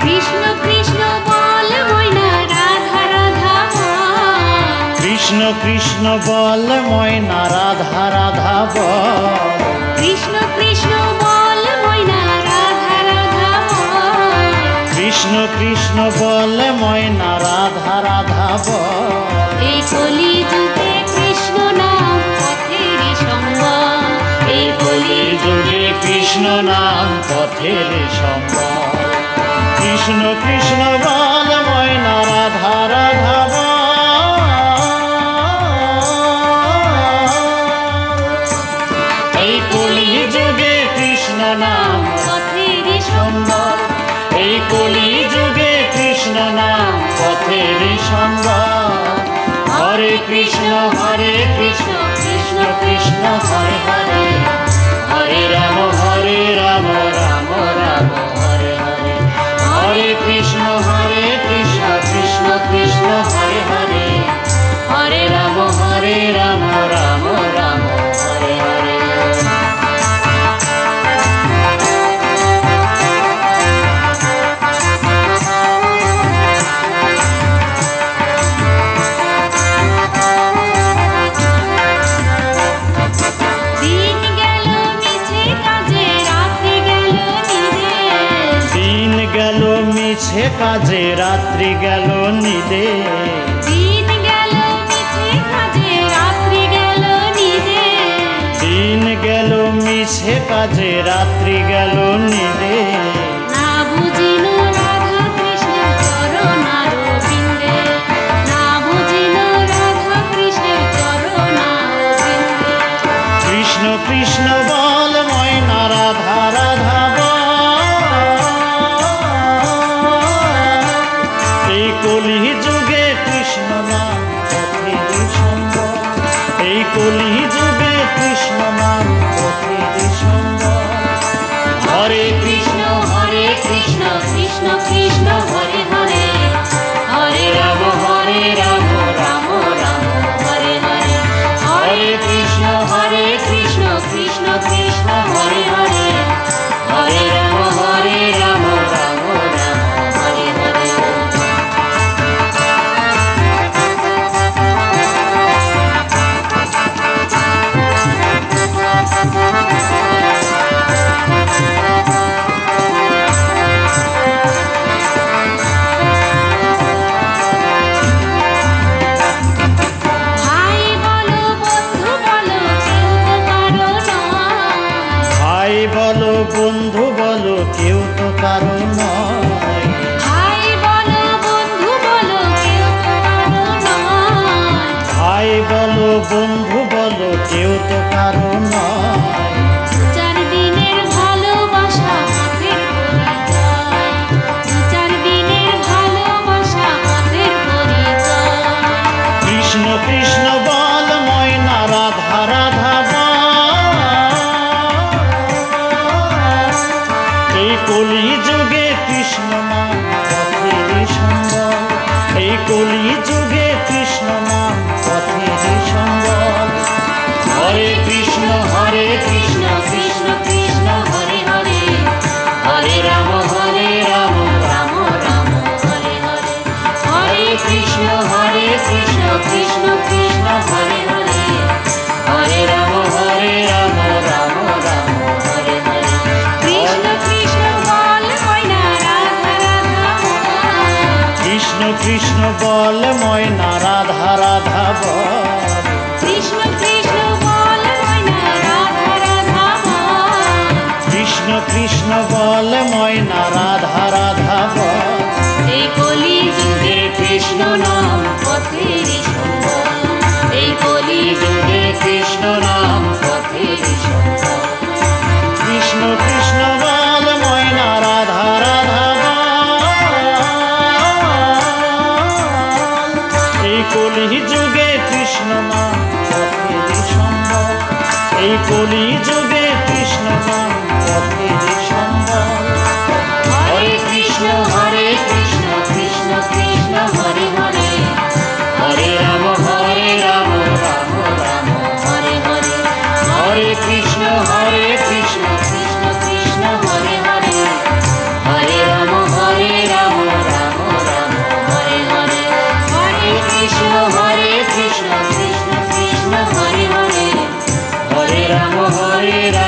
কৃষ্ণ কৃষ্ণ বল ময়না রাধা রাধা বল। কৃষ্ণ কৃষ্ণ বল ময়না রাধা রাধা বল। কৃষ্ণ কৃষ্ণ বল ময়না রাধা রাধা বল। কৃষ্ণ কৃষ্ণ বল ময়না রাধা রাধা বল। এই কলি যুগে কৃষ্ণ নাম পথের সম্বল। এই কলি যুগে কৃষ্ণ নাম পথের সম্বল। কৃষ্ণ কৃষ্ণ বল ময়না রাধা রাধা বল। এই কলি যুগে কৃষ্ণ নাম পথের সম্বল। এই কলি যুগে কৃষ্ণ নাম পথের সম্বল। হরে কৃষ্ণ কৃষ্ণ কৃষ্ণ হরে হরে। হরে রাম রাম রাম হরে হরে। হরে কৃষ্ণ কৃষ্ণ কৃষ্ণ হরে হরে। হরে রাম রাম রাম হরে হরে। মিছে কাজে রাত্রি গেল নিদে। দিন গেল মিছে কাজে রাত্রি গেল নিদে। দিন গেল মিছে কাজে রাত্রি গেল নিদে। না বুঝিল রাধা কৃষ্ণের চরণারবিন্দে। না বুঝিল রাধা কৃষ্ণের চরণারবিন্দে। কৃষ্ণ কৃষ্ণ বল ময়না রাধা রাধা বল। এই কলি যুগে কৃষ্ণ নাম পথের সম্বল। এই কলি যুগে কৃষ্ণ নাম পথের সম্বল। হরে কৃষ্ণ কৃষ্ণ কৃষ্ণ কৃষ্ণ হরে হরে। হরে রাম রাম রাম হরে হরে। হরে কৃষ্ণ কৃষ্ণ কৃষ্ণ হরে হরে। হরে রাম রাম রাম হরে হরে। বন্ধু বলো কেউ তো কারো নয়। ভাই বলো বন্ধু বলো কেউ তো কারো নয়। ভাই বলো বন্ধু বলো কেউ তো কারো নয়। 4 দিনের ভালোবাসা পথের পরিচয়। 4 দিনের ভালোবাসা পথের পরিচয়। কৃষ্ণ কৃষ্ণ বল ময়না রাধা রাধা বল। এই কলি যুগে কৃষ্ণ নাম পথের সম্বল। এই কলি যুগে কৃষ্ণ নাম পথের সম্বল। হরে কৃষ্ণ কৃষ্ণ কৃষ্ণ হরে হরে। হরে রাম রাম রাম হরে হরে। হরে কৃষ্ণ কৃষ্ণ কৃষ্ণ হরে হরে। হরে রাম রাম রাম হরে হরে। কৃষ্ণ কৃষ্ণ বল ময়না রাধা রাধা বল। কৃষ্ণ কৃষ্ণ বল ময়না রাধা রাধা বল। কৃষ্ণ কৃষ্ণ বল ময়না রাধা রাধা বল। কৃষ্ণ কৃষ্ণ বল ময়না রাধা রাধা বল। এই কলি যুগে কৃষ্ণ নাম পথের সম্বল। এই কলি যুগে কৃষ্ণ নাম পথের সম্বল। কৃষ্ণ কৃষ্ণ বল ময়না রাধা রাধা বল। এই কলি যুগে কৃষ্ণ নাম পথের সম্বল। এই কলি যুগে কৃষ্ণ নাম পথের সম্বল। হরে কৃষ্ণ কৃষ্ণ কৃষ্ণ হরে হরে। হরে রাম রাম রাম হরে হরে। হরে কৃষ্ণ কৃষ্ণ কৃষ্ণ হরে হরে। হরে রাম রাম হরে রাম